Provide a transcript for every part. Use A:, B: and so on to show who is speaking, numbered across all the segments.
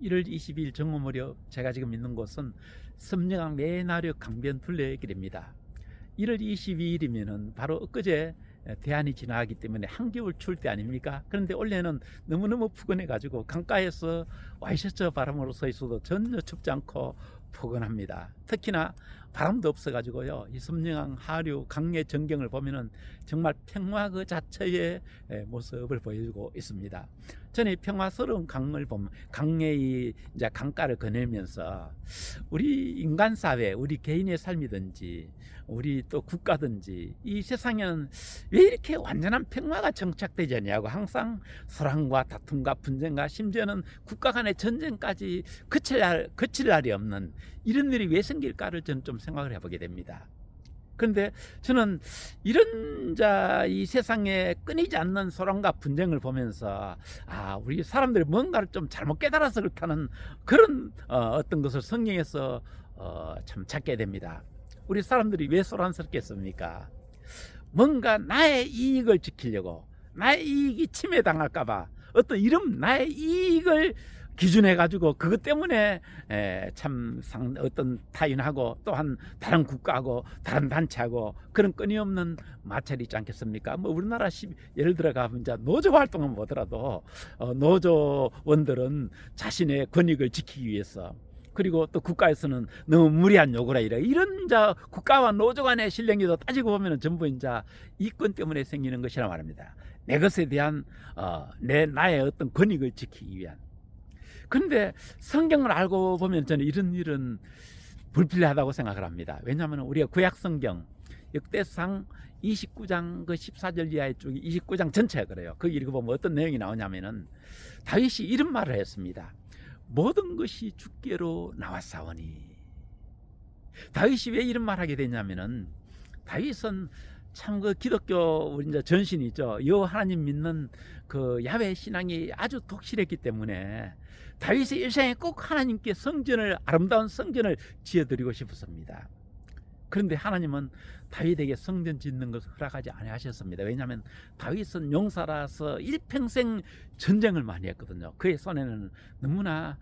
A: 1월 22일 정오 무렵 제가 지금 있는 곳은 섬령항 내나력 강변 둘레길입니다. 1월 22일이면은 바로 엊그제 대안이 지나가기 때문에 한겨울 추울 때 아닙니까? 그런데 올해는 너무너무 푸근해 가지고 강가에서 와이셔츠 바람으로 서 있어도 전혀 춥지 않고 포근합니다. 특히나 바람도 없어 가지고요, 이 섬령항 하류 강의 전경을 보면은 정말 평화 그 자체의 모습을 보여주고 있습니다. 저는 이 평화스러운 강을 보면, 강의 이제 강가를 거닐면서 우리 인간 사회, 우리 개인의 삶이든지 우리 또 국가든지 이 세상에는 왜 이렇게 완전한 평화가 정착되지 않냐고, 항상 소란과 다툼과 분쟁과 심지어는 국가 간의 전쟁까지 그칠 날이 없는 이런 일이 왜 생길까를 저는 좀 생각을 해보게 됩니다. 그런데 저는 이런 이 세상에 끊이지 않는 소란과 분쟁을 보면서 우리 사람들이 뭔가를 좀 잘못 깨달아서 그렇다는 그런 어떤 것을 성경에서 참 찾게 됩니다. 우리 사람들이 왜 소란스럽겠습니까? 뭔가 나의 이익을 지키려고, 나의 이익이 침해당할까봐 어떤 이런 나의 이익을 기준해 가지고 그것 때문에 참 어떤 타인하고 또한 다른 국가하고 다른 단체하고 그런 끊임없는 마찰이 있지 않겠습니까? 뭐 우리나라 예를 들어 가면 이제 노조 활동을 보더라도 노조원들은 자신의 권익을 지키기 위해서, 그리고 또 국가에서는 너무 무리한 요구라 이런 국가와 노조 간의 실력도 따지고 보면 전부 이권 때문에 생기는 것이라 말합니다. 내 것에 대한 나의 어떤 권익을 지키기 위한. 그런데 성경을 알고 보면 저는 이런 일은 불필요하다고 생각을 합니다. 왜냐하면 우리가 구약 성경 역대상 29장 그 14절 이하의 쪽이 29장 전체가 그래요. 거기 읽어보면 어떤 내용이 나오냐면은 다윗이 이런 말을 했습니다. 모든 것이 주께로 나왔사오니. 다윗이 왜 이런 말을 하게 되냐면은, 다윗은 참 그 기독교 우리 이제 전신이죠. 여호와 하나님 믿는 그 야훼 신앙이 아주 독실했기 때문에 다윗의 일생에 꼭 하나님께 아름다운 성전을 지어드리고 싶었습니다. 그런데 하나님은 다윗에게 성전 짓는 것을 허락하지 아니하셨습니다. 왜냐하면 다윗은 용사라서 일평생 전쟁을 많이 했거든요. 그의 손에는 너무나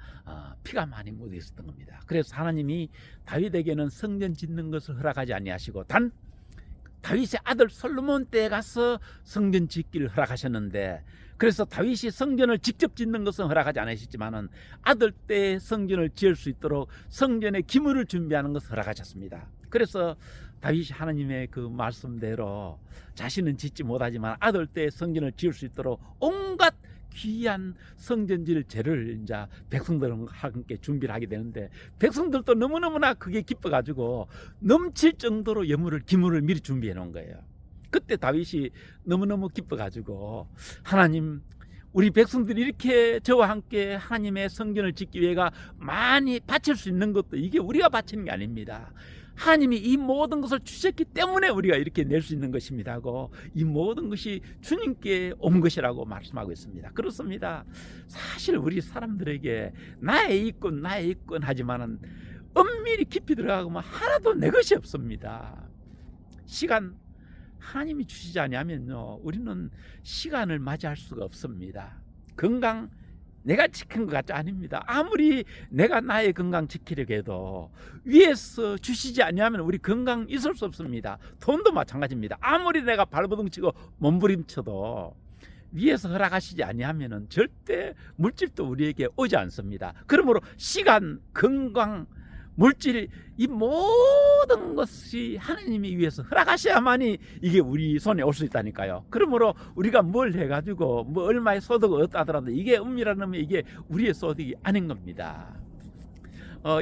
A: 피가 많이 묻어 있었던 겁니다. 그래서 하나님이 다윗에게는 성전 짓는 것을 허락하지 아니하시고 단 다윗의 아들 솔로몬 때에 가서 성전 짓기를 허락하셨는데, 그래서 다윗이 성전을 직접 짓는 것은 허락하지 않으셨지만은 아들 때 성전을 지을 수 있도록 성전의 기물을 준비하는 것을 허락하셨습니다. 그래서 다윗이 하나님의 그 말씀대로 자신은 짓지 못하지만 아들 때 성전을 지을 수 있도록 온갖 귀한 성전질 재를 이제 백성들과 함께 준비를 하게 되는데, 백성들도 너무너무나 그게 기뻐가지고 넘칠 정도로 기물을 미리 준비해 놓은 거예요. 그때 다윗이 너무너무 기뻐가지고, 하나님, 우리 백성들이 이렇게 저와 함께 하나님의 성전을 짓기 위해가 많이 바칠 수 있는 것도 이게 우리가 바치는 게 아닙니다. 하나님이 이 모든 것을 주셨기 때문에 우리가 이렇게 낼 수 있는 것입니다 하고, 이 모든 것이 주님께 온 것이라고 말씀하고 있습니다. 그렇습니다. 사실 우리 사람들에게 나의 이권 하지만은 엄밀히 깊이 들어가면 하나도 내 것이 없습니다. 시간 하나님이 주시지 않으면요, 우리는 시간을 맞이할 수가 없습니다. 건강 내가 지킨 것 같지 아닙니다. 아무리 내가 나의 건강 지키려고 해도 위에서 주시지 않으면 우리 건강 있을 수 없습니다. 돈도 마찬가지입니다. 아무리 내가 발버둥치고 몸부림쳐도 위에서 허락하시지 아니하면은 절대 물질도 우리에게 오지 않습니다. 그러므로 시간, 건강, 물질, 이 모든 것이 하나님이 위해서 허락하셔야만이 이게 우리 손에 올 수 있다니까요. 그러므로 우리가 뭘 해가지고 뭐 얼마의 소득을 얻다 하더라도 이게 은밀한 이게 우리의 소득이 아닌 겁니다.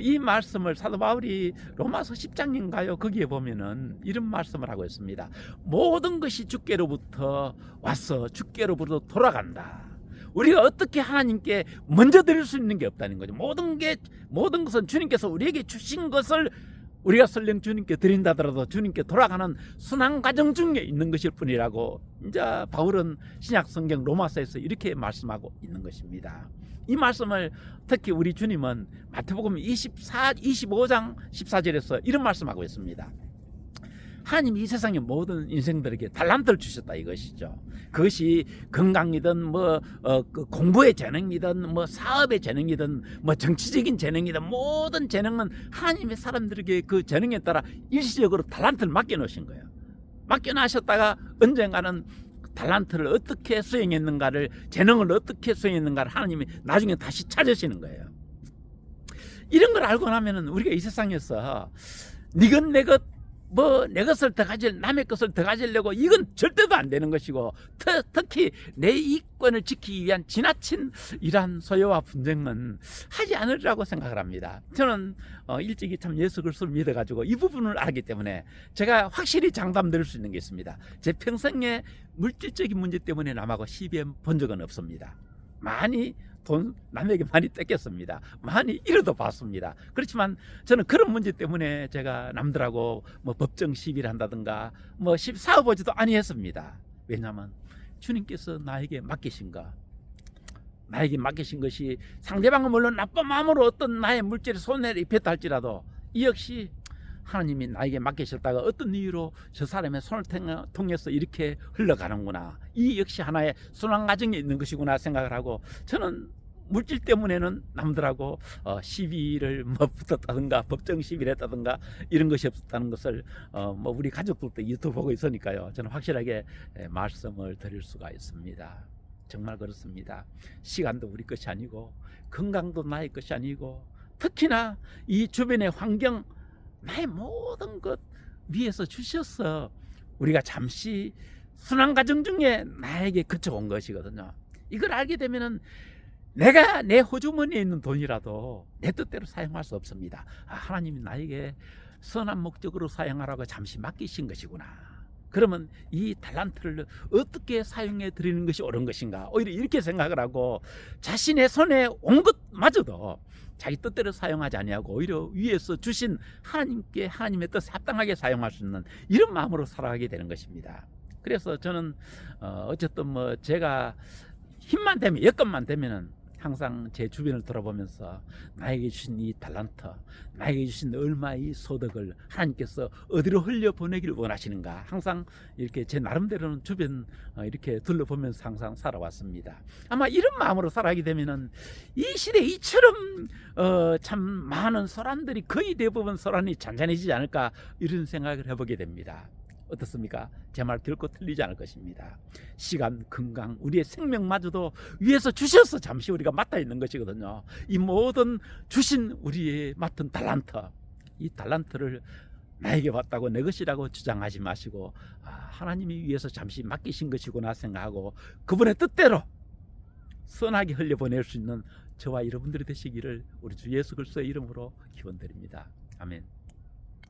A: 이 말씀을 사도 바울이 로마서 10장인가요? 거기에 보면은 이런 말씀을 하고 있습니다. 모든 것이 주께로부터 와서 주께로부터 돌아간다. 우리가 어떻게 하나님께 먼저 드릴 수 있는 게 없다는 거죠. 모든 것은 주님께서 우리에게 주신 것을 우리가 설령 주님께 드린다더라도 주님께 돌아가는 순환 과정 중에 있는 것일 뿐이라고 이제 바울은 신약 성경 로마서에서 이렇게 말씀하고 있는 것입니다. 이 말씀을 특히 우리 주님은 마태복음 25장 14절에서 이런 말씀하고 있습니다. 하나님이 이 세상의 모든 인생들에게 달란트를 주셨다 이것이죠. 그것이 건강이든 그 공부의 재능이든 사업의 재능이든 정치적인 재능이든 모든 재능은 하나님의 사람들에게 그 재능에 따라 일시적으로 달란트를 맡겨놓으신 거예요. 맡겨놓으셨다가 언젠가는 달란트를 어떻게 수행했는가를, 재능을 어떻게 수행했는가를 하나님이 나중에 다시 찾으시는 거예요. 이런 걸 알고 나면은 우리가 이 세상에서 니것 내것 내 것을 더 가질, 남의 것을 더 가지려고, 이건 절대도 안 되는 것이고, 특히 내 이권을 지키기 위한 지나친 이러한 소요와 분쟁은 하지 않으리라고 생각을 합니다. 저는 일찍이 참 예수 그리스도를 믿어가지고 이 부분을 알기 때문에 제가 확실히 장담드릴 수 있는 게 있습니다. 제 평생에 물질적인 문제 때문에 남하고 시비해 본 적은 없습니다. 많이 돈 남에게 많이 뺏겼습니다. 많이 잃어도 봤습니다. 그렇지만 저는 그런 문제 때문에 제가 남들하고 법정 시비를 한다든가 사업하지도 아니했습니다. 왜냐하면 주님께서 나에게 맡기신 것이 상대방은 물론 나쁜 마음으로 어떤 나의 물질에 손해를 입혔다 할지라도 이 역시 하나님이 나에게 맡기셨다가 어떤 이유로 저 사람의 손을 통해서 이렇게 흘러가는구나, 이 역시 하나의 순환 과정에 있는 것이구나 생각을 하고, 저는 물질 때문에는 남들하고 시비를 붙었다든가 법정 시비를 했다든가 이런 것이 없었다는 것을 우리 가족들도 유튜브 보고 있으니까요, 저는 확실하게 말씀을 드릴 수가 있습니다. 정말 그렇습니다. 시간도 우리 것이 아니고 건강도 나의 것이 아니고, 특히나 이 주변의 환경, 나의 모든 것 위에서 주셔서 우리가 잠시 순환 과정 중에 나에게 그쳐온 것이거든요. 이걸 알게 되면은 내가 내 호주머니에 있는 돈이라도 내 뜻대로 사용할 수 없습니다. 하나님이 나에게 선한 목적으로 사용하라고 잠시 맡기신 것이구나. 그러면 이 달란트를 어떻게 사용해 드리는 것이 옳은 것인가, 오히려 이렇게 생각을 하고 자신의 손에 온 것마저도 자기 뜻대로 사용하지 아니하고 오히려 위에서 주신 하나님께, 하나님의 뜻에 합당하게 사용할 수 있는 이런 마음으로 살아가게 되는 것입니다. 그래서 저는 어쨌든 제가 힘만 되면, 여건만 되면은 항상 제 주변을 돌아보면서 나에게 주신 이 달란트, 나에게 주신 얼마의 소득을 하나님께서 어디로 흘려보내기를 원하시는가, 항상 이렇게 제 나름대로는 주변 이렇게 둘러보면서 항상 살아왔습니다. 아마 이런 마음으로 살아가게 되면은 이 시대에 이처럼 참 많은 소란들이, 거의 대부분 소란이 잔잔해지지 않을까, 이런 생각을 해보게 됩니다. 어떻습니까? 제 말 결코 틀리지 않을 것입니다. 시간, 건강, 우리의 생명마저도 위에서 주셔서 잠시 우리가 맡아 있는 것이거든요. 이 모든 주신 우리의 맡은 달란트, 이 달란트를 나에게 왔다고 내 것이라고 주장하지 마시고, 하나님이 위에서 잠시 맡기신 것이구나 생각하고 그분의 뜻대로 선하게 흘려보낼 수 있는 저와 여러분들이 되시기를 우리 주 예수 그리스도의 이름으로 기원드립니다. 아멘.